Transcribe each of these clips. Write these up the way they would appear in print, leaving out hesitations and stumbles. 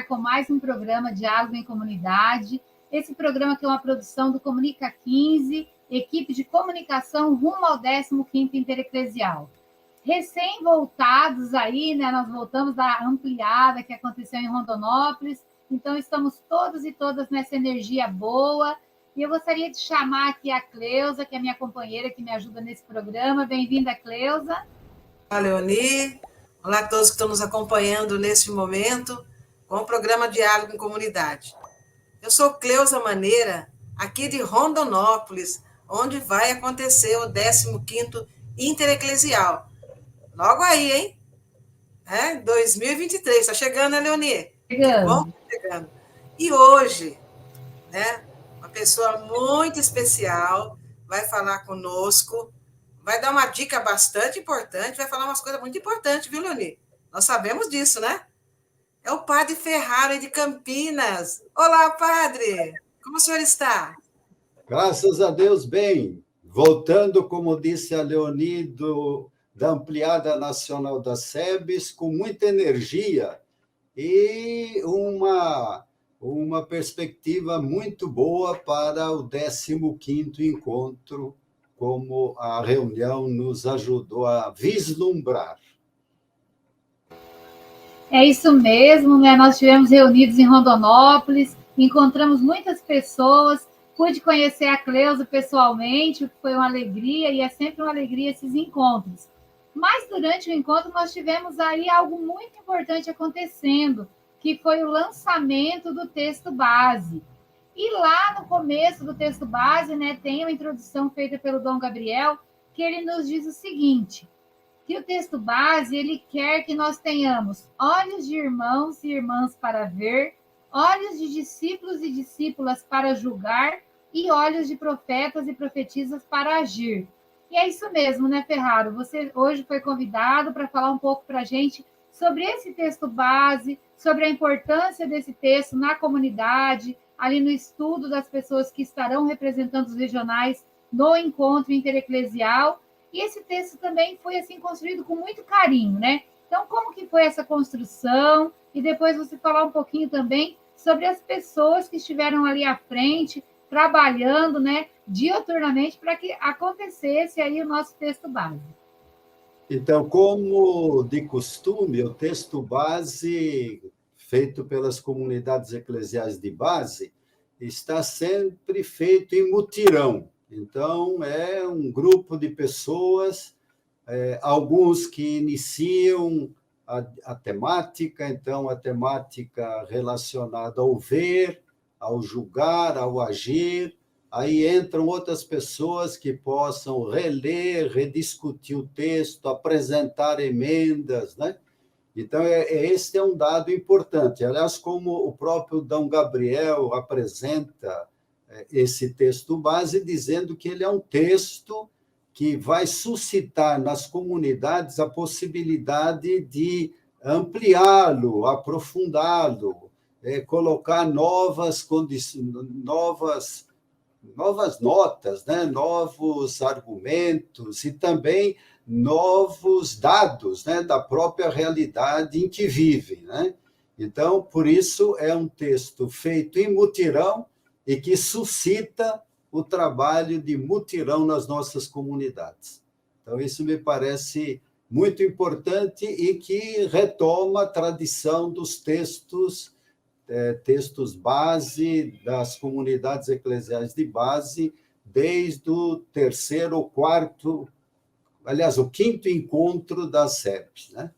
com mais um programa Diálogo em Comunidade. Esse programa que é uma produção do Comunica 15, equipe de comunicação rumo ao 15º Intereclesial. Recém-voltados aí, né? Nós voltamos da ampliada que aconteceu em Rondonópolis, então estamos todos e todas nessa energia boa. E eu gostaria de chamar aqui a Cleusa, que é minha companheira, que me ajuda nesse programa. Bem-vinda, Cleusa. Olá, Leoni. Olá a todos que estão nos acompanhando nesse momento com o programa Diálogo em Comunidade. Eu sou Cleusa Maneira, aqui de Rondonópolis, onde vai acontecer o 15º Intereclesial. Logo aí, hein? 2023. Está chegando, né, Leoni? Chegando. Que bom que está chegando. E hoje, né, uma pessoa muito especial vai falar conosco, vai dar uma dica bastante importante, vai falar umas coisas muito importantes, viu, Leoni? Nós sabemos disso, né? É o padre Ferrari de Campinas. Olá, padre! Como o senhor está? Graças a Deus, bem. Voltando, como disse a Leoni, da Ampliada Nacional da SEBS, com muita energia e uma perspectiva muito boa para o 15º encontro, como a reunião nos ajudou a vislumbrar. É isso mesmo, né? Nós estivemos reunidos em Rondonópolis, encontramos muitas pessoas, pude conhecer a Cleusa pessoalmente, o que foi uma alegria, e é sempre uma alegria esses encontros. Mas durante o encontro nós tivemos aí algo muito importante acontecendo, que foi o lançamento do texto base. E lá no começo do texto base, né, tem uma introdução feita pelo Dom Gabriel, que ele nos diz o seguinte: que o texto base, ele quer que nós tenhamos olhos de irmãos e irmãs para ver, olhos de discípulos e discípulas para julgar e olhos de profetas e profetisas para agir. E é isso mesmo, né, Ferraro? Você hoje foi convidado para falar um pouco para a gente sobre esse texto base, sobre a importância desse texto na comunidade, ali no estudo das pessoas que estarão representando os regionais no encontro intereclesial. E esse texto também foi assim construído com muito carinho, né? Então, como que foi essa construção? E depois você falar um pouquinho também sobre as pessoas que estiveram ali à frente, trabalhando, né, diuturnamente para que acontecesse aí o nosso texto base. Então, como de costume, o texto base feito pelas comunidades eclesiais de base está sempre feito em mutirão. Então, é um grupo de pessoas, alguns que iniciam a temática, então, a temática relacionada ao ver, ao julgar, ao agir. Aí entram outras pessoas que possam reler, rediscutir o texto, apresentar emendas, né? Então, esse é um dado importante. Aliás, como o próprio Dom Gabriel apresenta esse texto base, dizendo que ele é um texto que vai suscitar nas comunidades a possibilidade de ampliá-lo, aprofundá-lo, colocar novas notas, né? Novos argumentos e também novos dados, né? Da própria realidade em que vivem, né? Então, por isso, é um texto feito em mutirão e que suscita o trabalho de mutirão nas nossas comunidades. Então, isso me parece muito importante e que retoma a tradição dos textos base das comunidades eclesiais de base, desde o terceiro ou quarto, aliás, o quinto encontro das SEBs, né?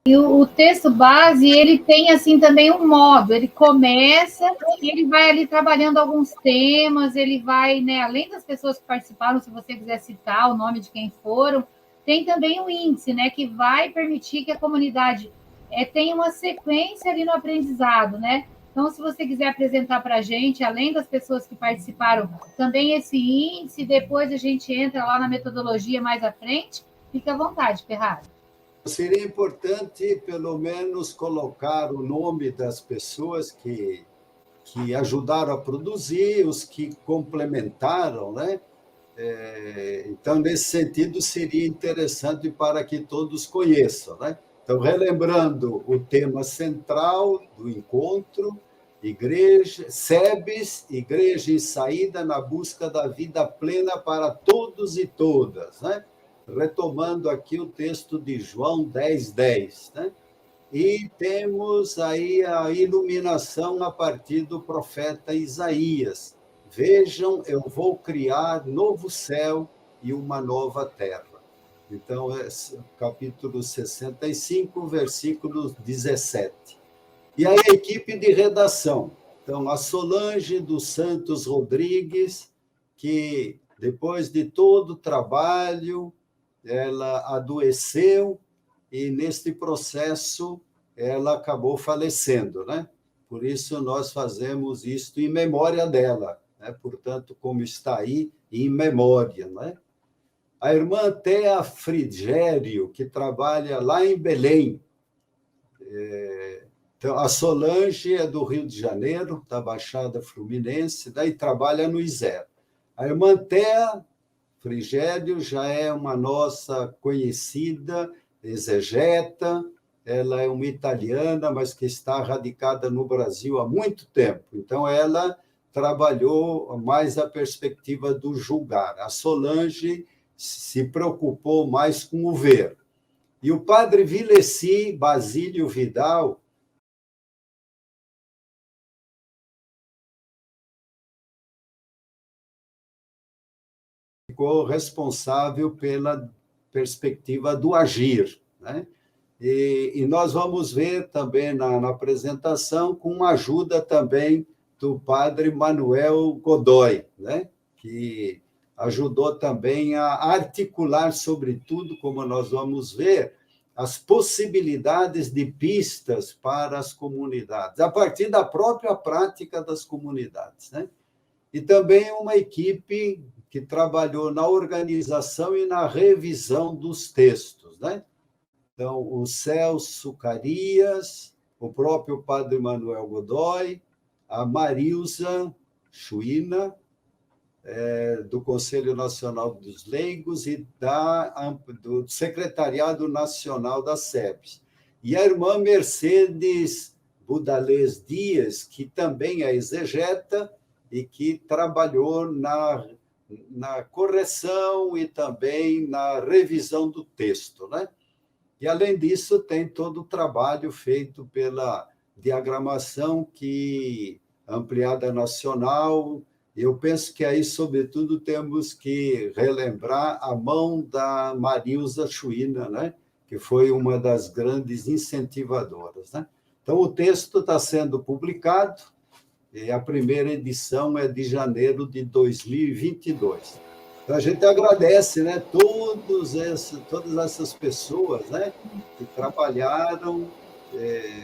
E o texto base, ele tem, assim, também um modo, ele começa e ele vai ali trabalhando alguns temas, ele vai, né, além das pessoas que participaram, se você quiser citar o nome de quem foram, tem também um índice, né, que vai permitir que a comunidade tenha uma sequência ali no aprendizado, né? Então, se você quiser apresentar para a gente, além das pessoas que participaram, também esse índice, depois a gente entra lá na metodologia mais à frente, fica à vontade, Ferrari. Seria importante, pelo menos, colocar o nome das pessoas que ajudaram a produzir, os que complementaram, né? Então, nesse sentido, seria interessante para que todos conheçam, né? Então, relembrando o tema central do encontro, Igreja, SEBS, Igreja em Saída na Busca da Vida Plena para Todos e Todas, né? Retomando aqui o texto de João 10:10, né? E temos aí a iluminação a partir do profeta Isaías. Vejam, eu vou criar novo céu e uma nova terra. Então, é capítulo 65, versículo 17. E aí a equipe de redação. Então, a Solange dos Santos Rodrigues, que depois de todo o trabalho, ela adoeceu e, neste processo, ela acabou falecendo, né? Por isso, nós fazemos isto em memória dela, né? Portanto, como está aí, em memória, né? A irmã Thea Frigério, que trabalha lá em Belém. Então, a Solange é do Rio de Janeiro, da Baixada Fluminense, daí trabalha no ISER. A irmã Thea Frigério já é uma nossa conhecida exegeta, ela é uma italiana, mas que está radicada no Brasil há muito tempo. Então, ela trabalhou mais a perspectiva do julgar. A Solange se preocupou mais com o ver. E o padre Vileci Basílio Vidal ficou responsável pela perspectiva do agir, né? E nós vamos ver também na apresentação, com a ajuda também do padre Manuel Godoy, né? Que ajudou também a articular, sobretudo, como nós vamos ver, as possibilidades de pistas para as comunidades, a partir da própria prática das comunidades, né? E também uma equipe que trabalhou na organização e na revisão dos textos, né? Então, o Celso Carias, o próprio padre Manuel Godoy, a Marilza Chuina, do Conselho Nacional dos Leigos e do Secretariado Nacional da SEBS. E a irmã Mercedes Budalês Dias, que também é exegeta e que trabalhou na correção e também na revisão do texto, né? E, além disso, tem todo o trabalho feito pela diagramação ampliada nacional. Eu penso que aí, sobretudo, temos que relembrar a mão da Marilza Chuina, né? Que foi uma das grandes incentivadoras, né? Então, o texto está sendo publicado, e a primeira edição é de janeiro de 2022. Então, a gente agradece, né, todas essas pessoas, né, que trabalharam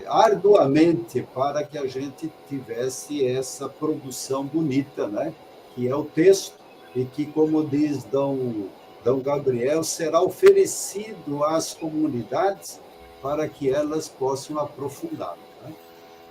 arduamente para que a gente tivesse essa produção bonita, né, que é o texto, e que, como diz Dom Gabriel, será oferecido às comunidades para que elas possam aprofundar. Né?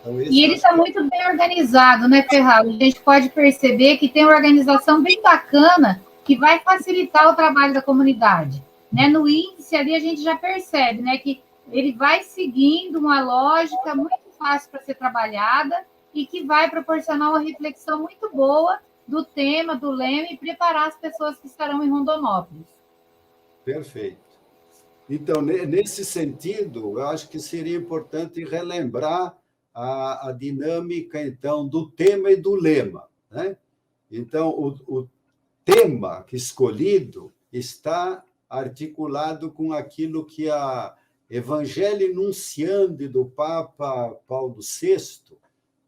Então, e ele está muito bem organizado, né, Ferraro? A gente pode perceber que tem uma organização bem bacana que vai facilitar o trabalho da comunidade, né? No índice ali a gente já percebe, né, que ele vai seguindo uma lógica muito fácil para ser trabalhada e que vai proporcionar uma reflexão muito boa do tema, do lema e preparar as pessoas que estarão em Rondonópolis. Perfeito. Então, nesse sentido, eu acho que seria importante relembrar a dinâmica, então, do tema e do lema, né? Então, o tema escolhido está articulado com aquilo que a Evangelii Nunciandi do Papa Paulo VI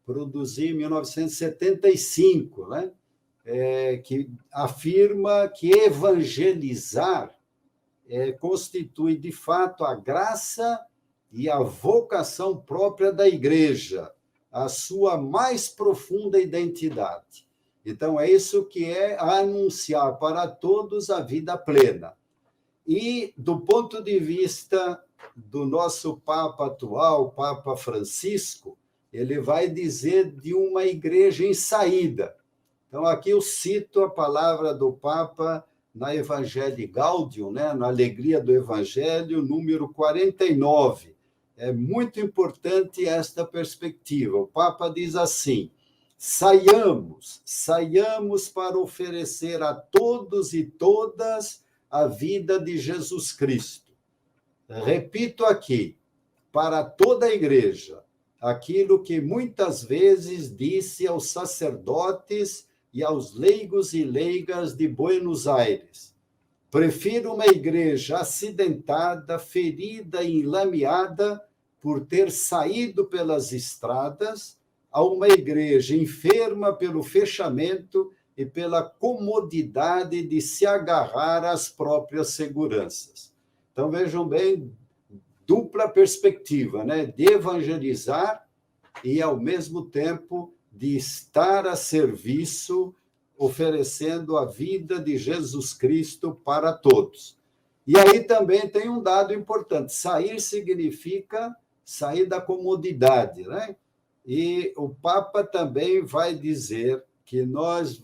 produziu em 1975, né? Que afirma que evangelizar constitui, de fato, a graça e a vocação própria da Igreja, a sua mais profunda identidade. Então, é isso que é anunciar para todos a vida plena. E, do ponto de vista do nosso Papa atual, Papa Francisco, ele vai dizer de uma igreja em saída. Então, aqui eu cito a palavra do Papa na Evangelii Gaudium, né, na Alegria do Evangelho, número 49, é muito importante esta perspectiva. O Papa diz assim: saiamos para oferecer a todos e todas a vida de Jesus Cristo. Repito aqui, para toda a igreja, aquilo que muitas vezes disse aos sacerdotes e aos leigos e leigas de Buenos Aires: prefiro uma igreja acidentada, ferida e enlameada por ter saído pelas estradas, a uma igreja enferma pelo fechamento e pela comodidade de se agarrar às próprias seguranças. Então, vejam bem, dupla perspectiva, né? De evangelizar e, ao mesmo tempo, de estar a serviço, oferecendo a vida de Jesus Cristo para todos. E aí também tem um dado importante: sair significa sair da comodidade, né? E o Papa também vai dizer que nós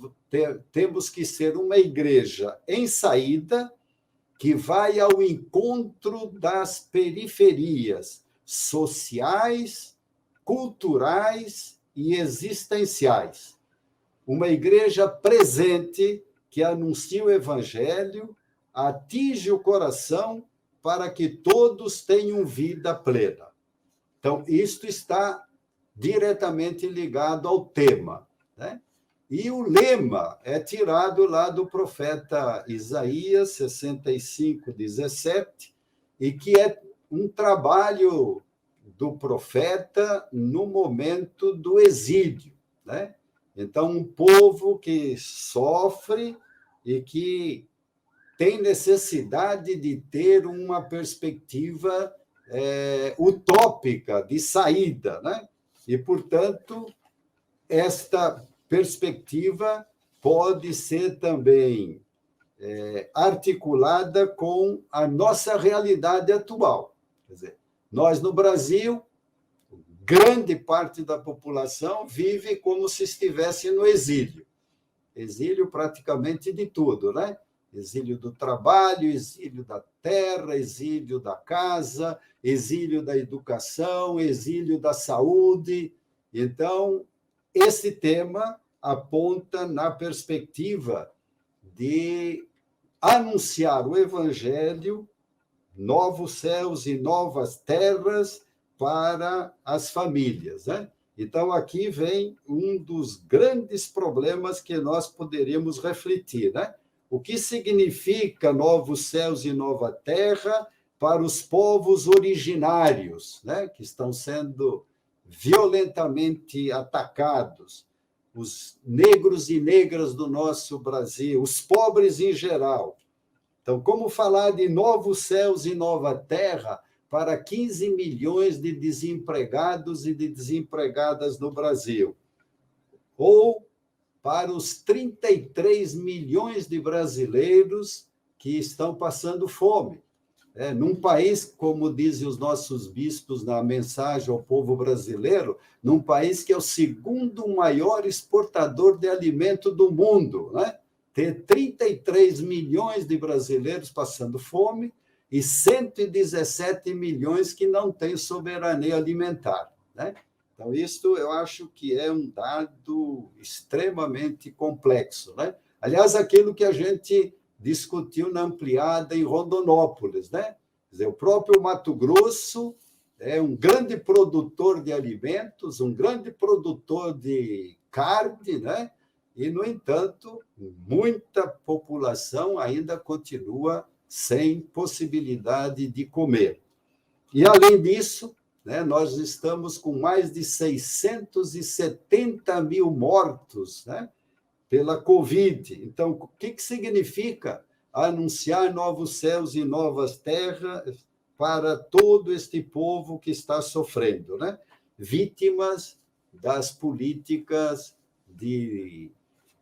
temos que ser uma igreja em saída, que vai ao encontro das periferias sociais, culturais e existenciais. Uma igreja presente que anuncia o evangelho, atinge o coração para que todos tenham vida plena. Então, isto está diretamente ligado ao tema, né? E o lema é tirado lá do profeta Isaías 65:17, e que é um trabalho do profeta no momento do exílio, né? Então, um povo que sofre e que tem necessidade de ter uma perspectiva utópica de saída, né? E, portanto, esta perspectiva pode ser também articulada com a nossa realidade atual. Quer dizer, nós, no Brasil, grande parte da população vive como se estivesse no exílio. Exílio praticamente de tudo, né? Exílio do trabalho, exílio da terra, exílio da casa, exílio da educação, exílio da saúde. Então, esse tema aponta na perspectiva de anunciar o evangelho, novos céus e novas terras para as famílias, né? Então, aqui vem um dos grandes problemas que nós poderíamos refletir, né? O que significa novos céus e nova terra para os povos originários, né? Que estão sendo violentamente atacados, os negros e negras do nosso Brasil, os pobres em geral. Então, como falar de novos céus e nova terra para 15 milhões de desempregados e de desempregadas no Brasil? Ou para os 33 milhões de brasileiros que estão passando fome? Num país, como dizem os nossos bispos na mensagem ao povo brasileiro, num país que é o segundo maior exportador de alimento do mundo, né? Ter 33 milhões de brasileiros passando fome e 117 milhões que não têm soberania alimentar, né? Então, isso eu acho que é um dado extremamente complexo, né? Aliás, aquilo que a gente discutiu na ampliada em Rondonópolis, né? Quer dizer, o próprio Mato Grosso é um grande produtor de alimentos, um grande produtor de carne, né? E, no entanto, muita população ainda continua sem possibilidade de comer. E, além disso, né, nós estamos com mais de 670 mil mortos, né, pela Covid. Então, o que significa anunciar novos céus e novas terras para todo este povo que está sofrendo, né? Vítimas das políticas de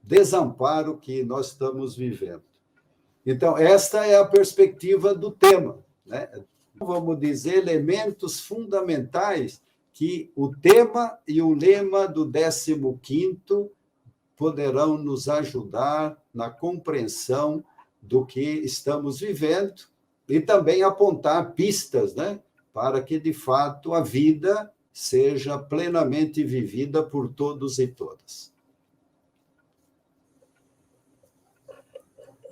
desamparo que nós estamos vivendo. Então, esta é a perspectiva do tema, né? Vamos dizer, elementos fundamentais que o tema e o lema do 15º poderão nos ajudar na compreensão do que estamos vivendo e também apontar pistas, né, para que, de fato, a vida seja plenamente vivida por todos e todas.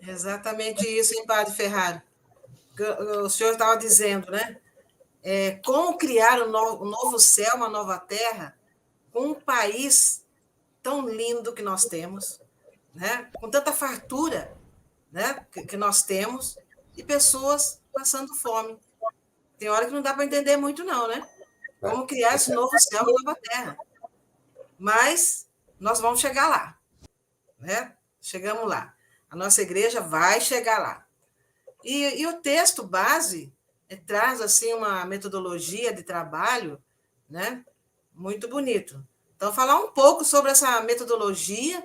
Exatamente isso, hein, Padre Ferrari? O senhor estava dizendo, né? Como criar um novo céu, uma nova terra, com um país tão lindo que nós temos, né? Com tanta fartura, né? que nós temos, e pessoas passando fome. Tem hora que não dá para entender muito, não, né? Como criar esse novo céu, uma nova terra. Mas nós vamos chegar lá, né? Chegamos lá. A nossa igreja vai chegar lá. E o texto base traz assim uma metodologia de trabalho, né? Muito bonito. Então, falar um pouco sobre essa metodologia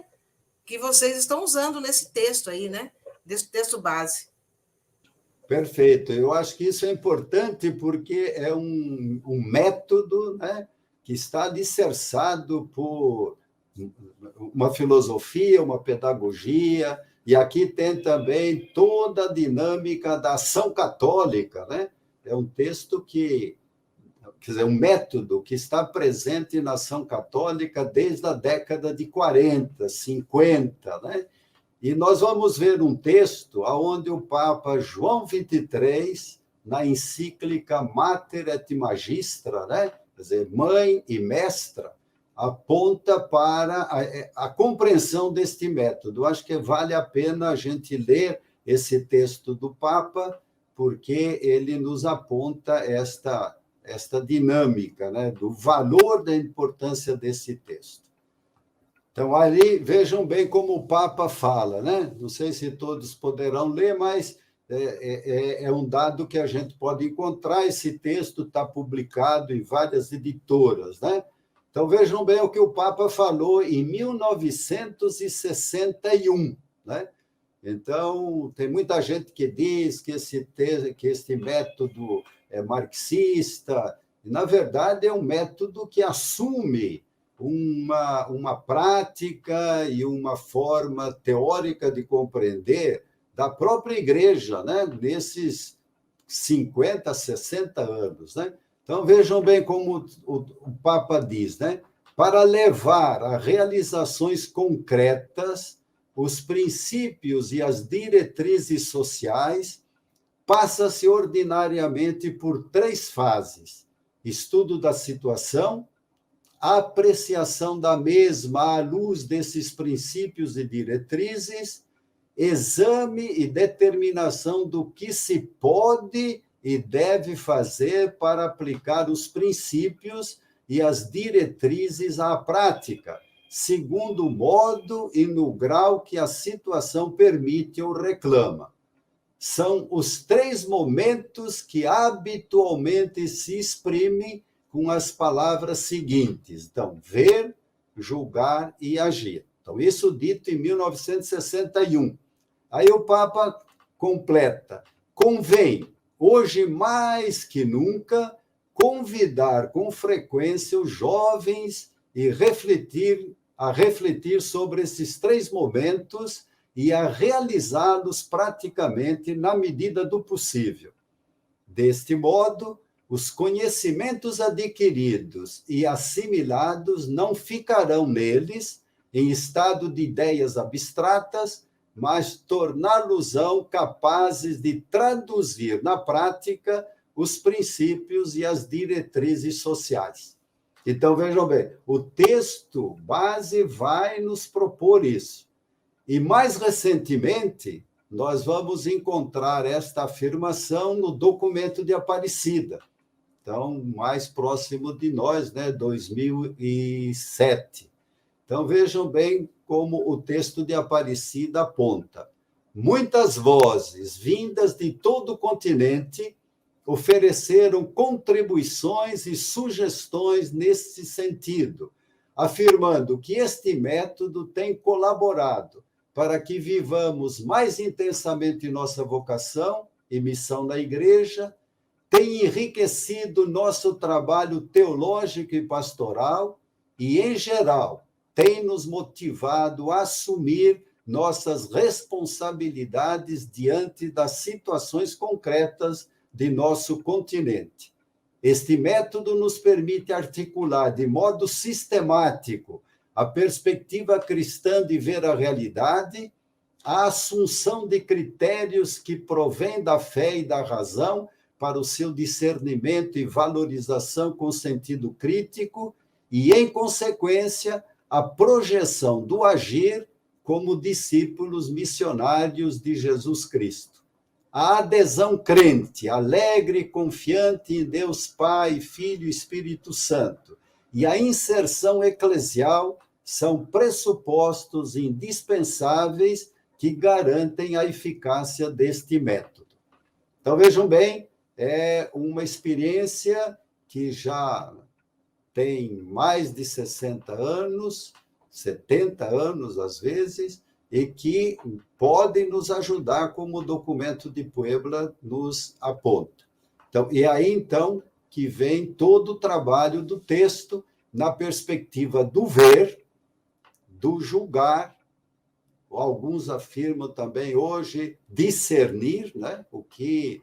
que vocês estão usando nesse texto aí, né? Desse texto base. Perfeito. Eu acho que isso é importante porque é um método, né, que está alicerçado por uma filosofia, uma pedagogia, e aqui tem também toda a dinâmica da ação católica, né? É um texto que, quer dizer, um método que está presente na ação católica desde a década de 40, 50, né? E nós vamos ver um texto onde o Papa João XXIII, na encíclica Mater et Magistra, né? Quer dizer, mãe e mestra, aponta para a compreensão deste método. Acho que vale a pena a gente ler esse texto do Papa, porque ele nos aponta esta dinâmica, né? Do valor da importância desse texto. Então, ali, vejam bem como o Papa fala, né? Não sei se todos poderão ler, mas é um dado que a gente pode encontrar. Esse texto está publicado em várias editoras, né? Então, vejam bem o que o Papa falou em 1961, né? Então, tem muita gente que diz que este método é marxista, e, na verdade, é um método que assume uma prática e uma forma teórica de compreender da própria igreja, né? Nesses 50, 60 anos, né? Então, vejam bem como o Papa diz, né? Para levar a realizações concretas os princípios e as diretrizes sociais, passa-se ordinariamente por 3 fases: estudo da situação, a apreciação da mesma à luz desses princípios e diretrizes, exame e determinação do que se pode e deve fazer para aplicar os princípios e as diretrizes à prática, segundo o modo e no grau que a situação permite ou reclama. São os 3 momentos que habitualmente se exprimem com as palavras seguintes. Então, ver, julgar e agir. Então, isso dito em 1961. Aí o Papa completa: convém, hoje mais que nunca, convidar com frequência os jovens a refletir sobre esses 3 momentos e a realizá-los praticamente na medida do possível. Deste modo, os conhecimentos adquiridos e assimilados não ficarão neles em estado de ideias abstratas, mas torná-los-ão capazes de traduzir na prática os princípios e as diretrizes sociais. Então, vejam bem, o texto base vai nos propor isso. E, mais recentemente, nós vamos encontrar esta afirmação no documento de Aparecida. Então, mais próximo de nós, né? 2007. Então, vejam bem como o texto de Aparecida aponta. Muitas vozes vindas de todo o continente ofereceram contribuições e sugestões nesse sentido, afirmando que este método tem colaborado para que vivamos mais intensamente nossa vocação e missão na Igreja, tem enriquecido nosso trabalho teológico e pastoral e, em geral, tem nos motivado a assumir nossas responsabilidades diante das situações concretas de nosso continente. Este método nos permite articular de modo sistemático a perspectiva cristã de ver a realidade, a assunção de critérios que provêm da fé e da razão para o seu discernimento e valorização com sentido crítico e, em consequência, a projeção do agir como discípulos missionários de Jesus Cristo. A adesão crente, alegre e confiante em Deus Pai, Filho e Espírito Santo, e a inserção eclesial são pressupostos indispensáveis que garantem a eficácia deste método. Então, vejam bem, é uma experiência que já tem mais de 60 anos, 70 anos às vezes, e que podem nos ajudar, como o documento de Puebla nos aponta. Então, e aí, então, que vem todo o trabalho do texto na perspectiva do ver, do julgar, alguns afirmam também hoje discernir, né? o que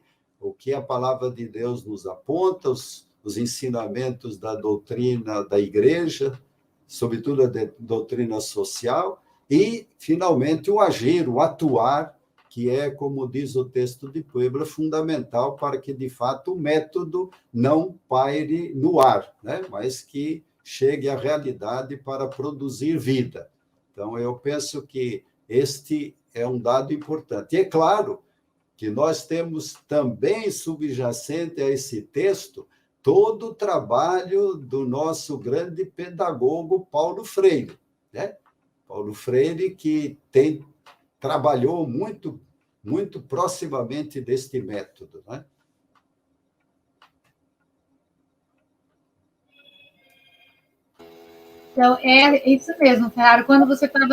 a palavra de Deus nos aponta, os ensinamentos da doutrina da igreja, sobretudo a doutrina social, e, finalmente, o agir, o atuar, que é, como diz o texto de Puebla, fundamental para que, de fato, o método não paire no ar, né? Mas que chegue à realidade para produzir vida. Então, eu penso que este é um dado importante. E é claro que nós temos também subjacente a esse texto todo o trabalho do nosso grande pedagogo Paulo Freire, né? Paulo Freire, que trabalhou muito, muito proximamente deste método, né? Então, é isso mesmo, Ferraro. Quando você estava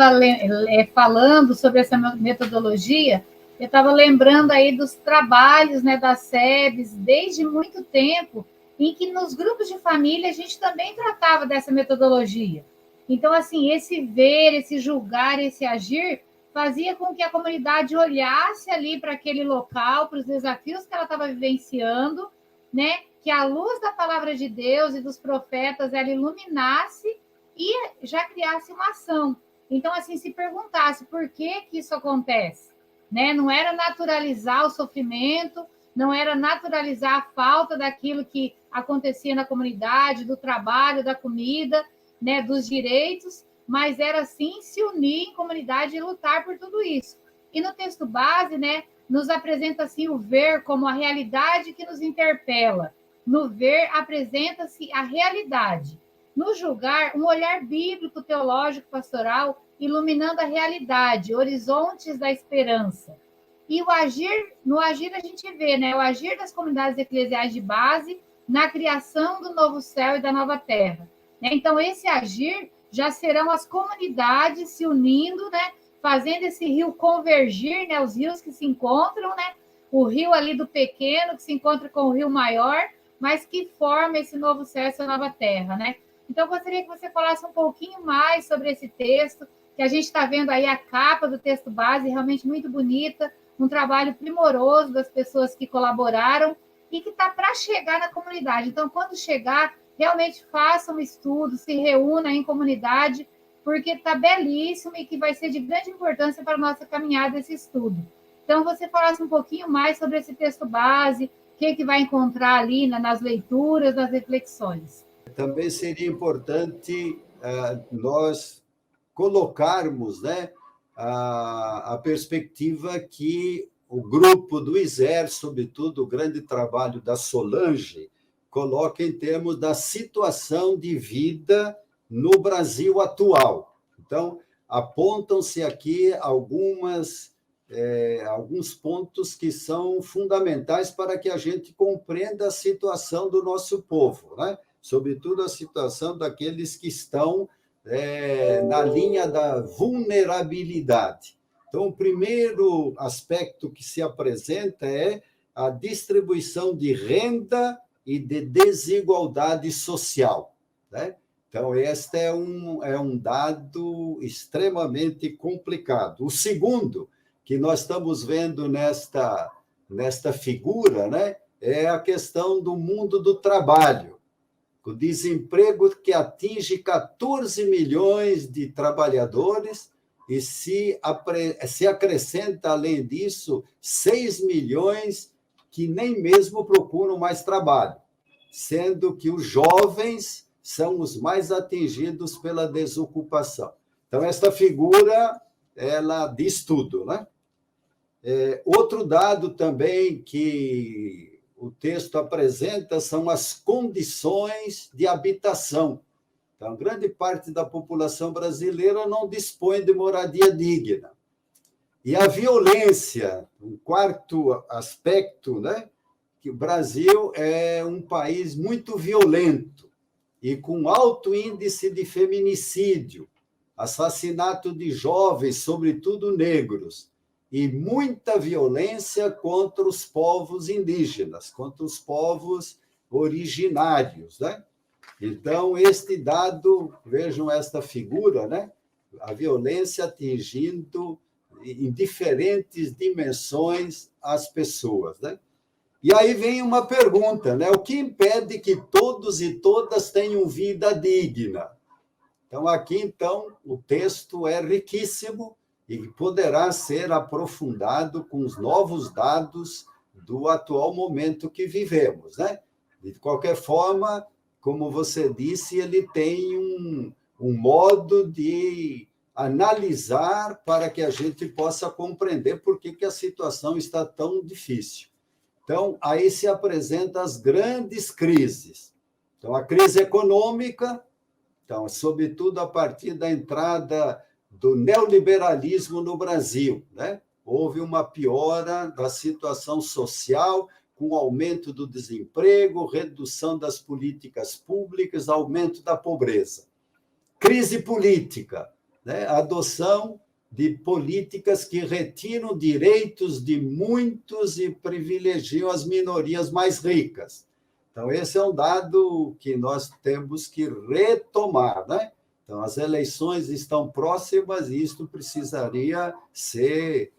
falando sobre essa metodologia, eu estava lembrando aí dos trabalhos, né, das SEBs, desde muito tempo, em que nos grupos de família a gente também tratava dessa metodologia. Então, assim, esse ver, esse julgar, esse agir, fazia com que a comunidade olhasse ali para aquele local, para os desafios que ela estava vivenciando, né? Que a luz da palavra de Deus e dos profetas ela iluminasse e já criasse uma ação. Então, assim, se perguntasse por que isso acontece, né? Não era naturalizar o sofrimento, não era naturalizar a falta daquilo que acontecia na comunidade, do trabalho, da comida, né, dos direitos, mas era sim se unir em comunidade e lutar por tudo isso. E no texto base, né, nos apresenta assim o ver como a realidade que nos interpela. No ver apresenta-se a realidade. No julgar, um olhar bíblico, teológico, pastoral, iluminando a realidade, horizontes da esperança. E o agir, no agir a gente vê, né, o agir das comunidades eclesiais de base na criação do novo céu e da nova terra. Então, esse agir já serão as comunidades se unindo, né, fazendo esse rio convergir, né, os rios que se encontram, né, o rio ali do pequeno que se encontra com o rio maior, mas que forma esse novo céu e essa nova terra, né? Então, eu gostaria que você falasse um pouquinho mais sobre esse texto, que a gente está vendo aí a capa do texto base, realmente muito bonita, um trabalho primoroso das pessoas que colaboraram e que está para chegar na comunidade. Então, quando chegar, realmente faça um estudo, se reúna em comunidade, porque está belíssimo e que vai ser de grande importância para a nossa caminhada esse estudo. Então, você falasse um pouquinho mais sobre esse texto base, o que vai encontrar ali nas leituras, nas reflexões. Também seria importante nós colocarmos, né, a perspectiva que o grupo do ISER, sobretudo o grande trabalho da Solange, coloca em termos da situação de vida no Brasil atual. Então, apontam-se aqui alguns pontos que são fundamentais para que a gente compreenda a situação do nosso povo, né? Sobretudo a situação daqueles que estão na linha da vulnerabilidade. Então, o primeiro aspecto que se apresenta é a distribuição de renda e de desigualdade social, né? Então, este é um dado extremamente complicado. O segundo, que nós estamos vendo nesta figura, né, é a questão do mundo do trabalho. O desemprego que atinge 14 milhões de trabalhadores e se acrescenta, além disso, 6 milhões que nem mesmo procuram mais trabalho, sendo que os jovens são os mais atingidos pela desocupação. Então, esta figura, ela diz tudo, né? Outro dado também que o texto apresenta são as condições de habitação. Então, grande parte da população brasileira não dispõe de moradia digna. E a violência, um quarto aspecto, né? Que o Brasil é um país muito violento e com alto índice de feminicídio, assassinato de jovens, sobretudo negros, e muita violência contra os povos indígenas, contra os povos originários, né? Então, este dado, vejam esta figura, né? A violência atingindo em diferentes dimensões as pessoas, né? E aí vem uma pergunta, né? O que impede que todos e todas tenham vida digna? Então, aqui, o texto é riquíssimo e poderá ser aprofundado com os novos dados do atual momento que vivemos, né? De qualquer forma, como você disse, ele tem um modo de analisar para que a gente possa compreender por que a situação está tão difícil. Então, aí se apresentam as grandes crises. Então, a crise econômica, então, sobretudo a partir da entrada do neoliberalismo no Brasil, né? Houve uma piora da situação social, com aumento do desemprego, redução das políticas públicas, aumento da pobreza. Crise política, né? Adoção de políticas que retiram direitos de muitos e privilegiam as minorias mais ricas. Então, esse é um dado que nós temos que retomar, né? Então, as eleições estão próximas e isto precisaria ser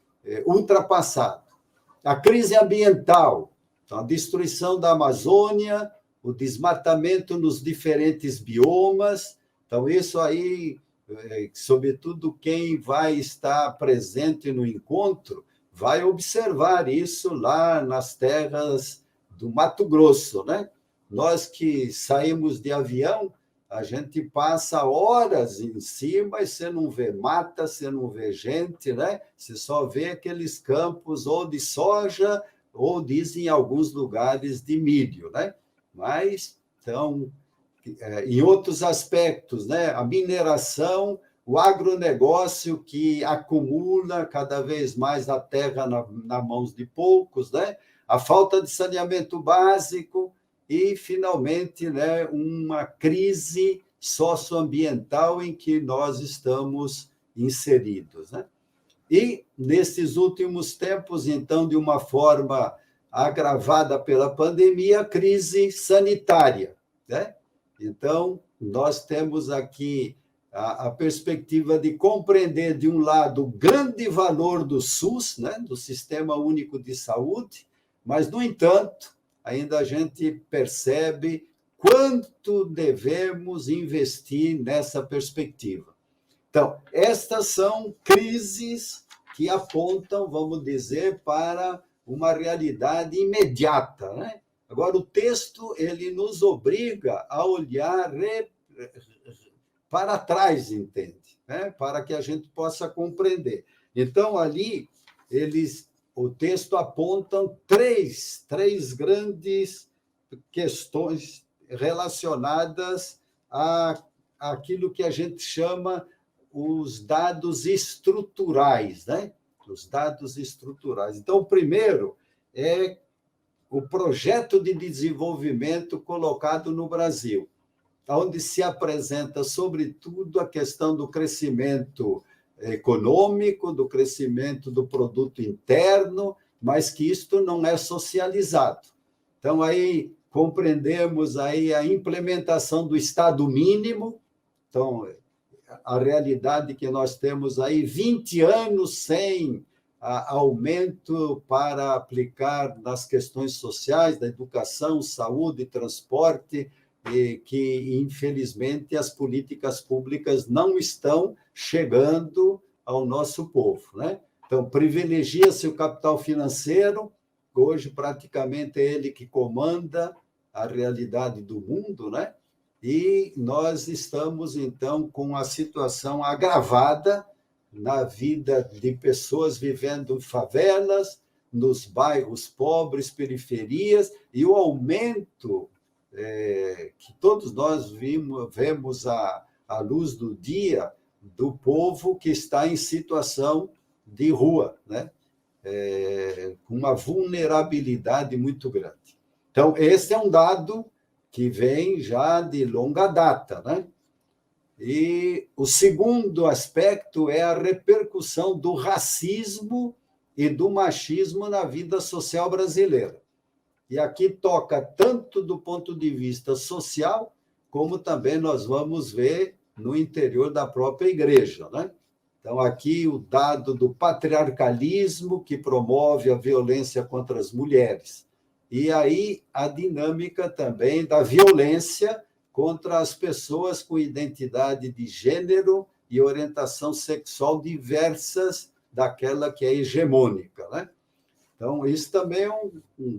ultrapassado. A crise ambiental, então, a destruição da Amazônia, o desmatamento nos diferentes biomas. Então, isso aí, sobretudo quem vai estar presente no encontro, vai observar isso lá nas terras do Mato Grosso, né? Nós que saímos de avião, a gente passa horas em cima e você não vê mata, você não vê gente, né? Você só vê aqueles campos ou de soja ou, dizem em alguns lugares, de milho, né? Mas, então, em outros aspectos, né? A mineração, o agronegócio que acumula cada vez mais a terra nas mãos de poucos, né? A falta de saneamento básico e, finalmente, né, uma crise socioambiental em que nós estamos inseridos, né? E, nesses últimos tempos, então, de uma forma agravada pela pandemia, a crise sanitária, né? Então, nós temos aqui a perspectiva de compreender, de um lado, o grande valor do SUS, né, do Sistema Único de Saúde, mas, no entanto, ainda a gente percebe quanto devemos investir nessa perspectiva. Então, estas são crises que apontam, vamos dizer, para uma realidade imediata, né? Agora, o texto ele nos obriga a olhar para trás, entende? Né? Para que a gente possa compreender. Então, ali, o texto aponta três grandes questões relacionadas àquilo que a gente chama os dados estruturais, né? Os dados estruturais. Então, o primeiro é o projeto de desenvolvimento colocado no Brasil, onde se apresenta, sobretudo, a questão do crescimento econômico, do crescimento do produto interno, mas que isto não é socializado. Então, aí compreendemos aí a implementação do Estado mínimo. Então, a realidade que nós temos aí 20 anos sem aumento para aplicar nas questões sociais, da educação, saúde, transporte, e que, infelizmente, as políticas públicas não estão chegando ao nosso povo, né? Então, privilegia-se o capital financeiro, hoje praticamente é ele que comanda a realidade do mundo, né? E nós estamos, então, com a situação agravada na vida de pessoas vivendo em favelas, nos bairros pobres, periferias, e o aumento que todos nós vemos à luz do dia do povo que está em situação de rua, né? Com uma vulnerabilidade muito grande. Então, esse é um dado que vem já de longa data, né? E o segundo aspecto é a repercussão do racismo e do machismo na vida social brasileira. E aqui toca tanto do ponto de vista social, como também nós vamos ver no interior da própria igreja, né? Então, aqui o dado do patriarcalismo que promove a violência contra as mulheres. E aí a dinâmica também da violência contra as pessoas com identidade de gênero e orientação sexual diversas daquela que é hegemônica, né? Então, isso também é um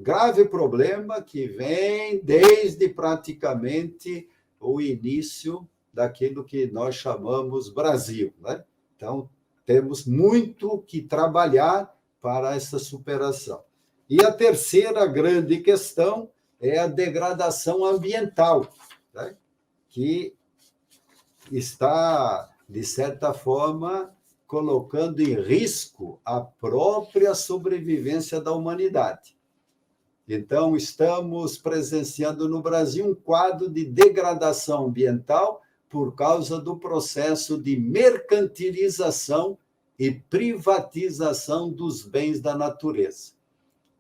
grave problema que vem desde praticamente o início daquilo que nós chamamos Brasil, né? Então, temos muito que trabalhar para essa superação. E a terceira grande questão é a degradação ambiental, né? Que está, de certa forma, colocando em risco a própria sobrevivência da humanidade. Então, estamos presenciando no Brasil um quadro de degradação ambiental por causa do processo de mercantilização e privatização dos bens da natureza.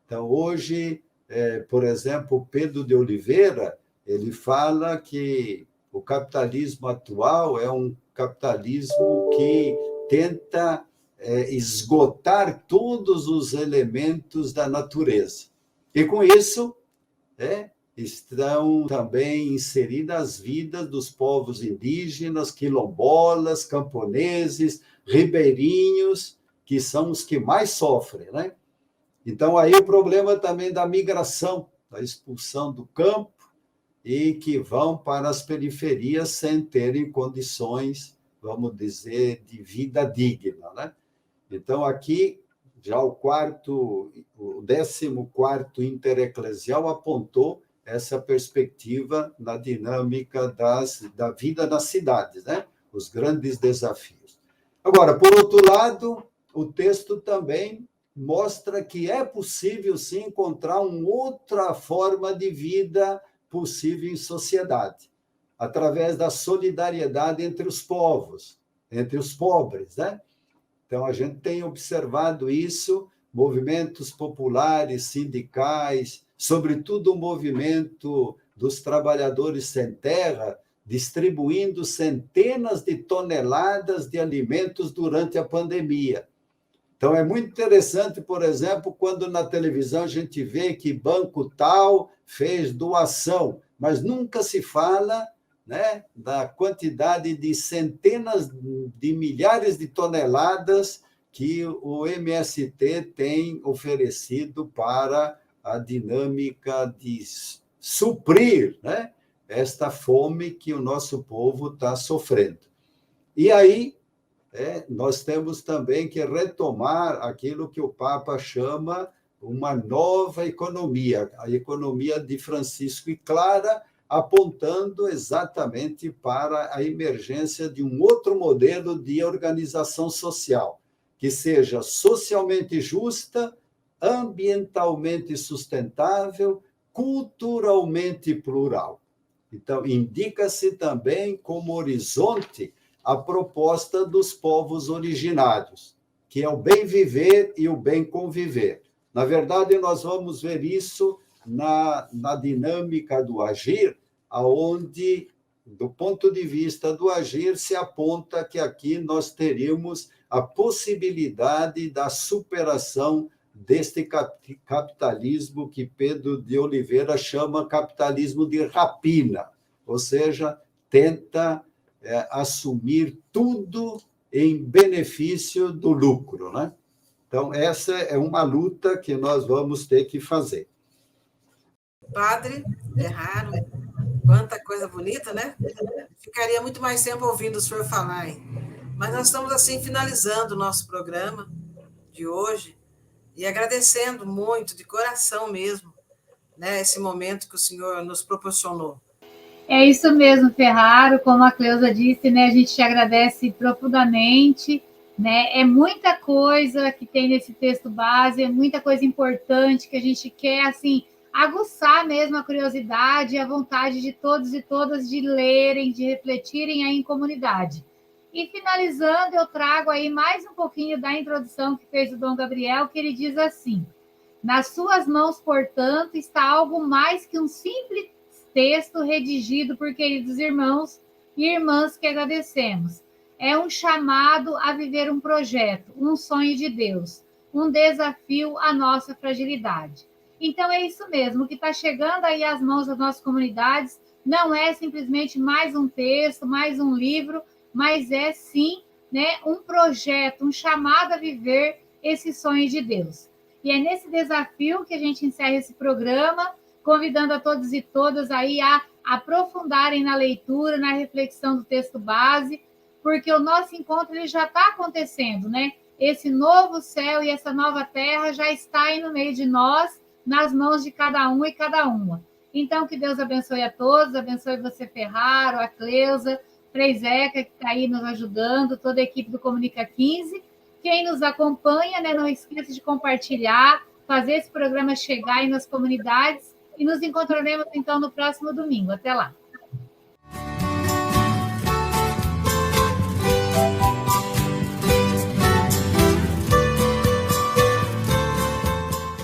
Então, hoje, por exemplo, Pedro de Oliveira, ele fala que o capitalismo atual é um capitalismo que tenta esgotar todos os elementos da natureza. E, com isso, estão também inseridas as vidas dos povos indígenas, quilombolas, camponeses, ribeirinhos, que são os que mais sofrem, né? Então, aí o problema também da migração, da expulsão do campo, e que vão para as periferias sem terem condições, vamos dizer, de vida digna, né? Então, aqui, já o 14º Intereclesial apontou essa perspectiva na dinâmica da vida nas cidades, né? Os grandes desafios. Agora, por outro lado, o texto também mostra que é possível, sim, encontrar uma outra forma de vida possível em sociedade, através da solidariedade entre os povos, entre os pobres, né? Então, a gente tem observado isso, movimentos populares, sindicais, sobretudo o movimento dos trabalhadores sem terra, distribuindo centenas de toneladas de alimentos durante a pandemia. Então, é muito interessante, por exemplo, quando na televisão a gente vê que banco tal fez doação, mas nunca se fala, né, da quantidade de centenas de milhares de toneladas que o MST tem oferecido para a dinâmica de suprir, né, esta fome que o nosso povo está sofrendo. E aí, nós temos também que retomar aquilo que o Papa chama uma nova economia, a economia de Francisco e Clara, apontando exatamente para a emergência de um outro modelo de organização social, que seja socialmente justa, ambientalmente sustentável, culturalmente plural. Então, indica-se também como horizonte a proposta dos povos originários, que é o bem viver e o bem conviver. Na verdade, nós vamos ver isso na dinâmica do agir, onde do ponto de vista do agir, se aponta que aqui nós teríamos a possibilidade da superação deste capitalismo que Pedro de Oliveira chama capitalismo de rapina, ou seja, tenta assumir tudo em benefício do lucro, né? Então, essa é uma luta que nós vamos ter que fazer. Padre Ferraro, quanta coisa bonita, né? Ficaria muito mais tempo ouvindo o senhor falar, hein? Mas nós estamos, assim, finalizando o nosso programa de hoje e agradecendo muito, de coração mesmo, né, esse momento que o senhor nos proporcionou. É isso mesmo, Ferraro, como a Cleusa disse, né, a gente te agradece profundamente, né, é muita coisa que tem nesse texto base, é muita coisa importante que a gente quer, assim, aguçar mesmo a curiosidade e a vontade de todos e todas de lerem, de refletirem aí em comunidade. E finalizando, eu trago aí mais um pouquinho da introdução que fez o Dom Gabriel, que ele diz assim: nas suas mãos, portanto, está algo mais que um simples texto redigido por queridos irmãos e irmãs que agradecemos. É um chamado a viver um projeto, um sonho de Deus, um desafio à nossa fragilidade. Então é isso mesmo, o que está chegando aí às mãos das nossas comunidades não é simplesmente mais um texto, mais um livro, mas é sim, né, um projeto, um chamado a viver esse sonho de Deus. E é nesse desafio que a gente encerra esse programa, convidando a todos e todas aí a aprofundarem na leitura, na reflexão do texto base, porque o nosso encontro ele já está acontecendo, né? Esse novo céu e essa nova terra já está aí no meio de nós, nas mãos de cada um e cada uma. Então, que Deus abençoe a todos, abençoe você, Ferraro, a Cleusa, Frei Zeca, que está aí nos ajudando, toda a equipe do Comunica 15. Quem nos acompanha, né, não esqueça de compartilhar, fazer esse programa chegar aí nas comunidades e nos encontraremos, então, no próximo domingo. Até lá.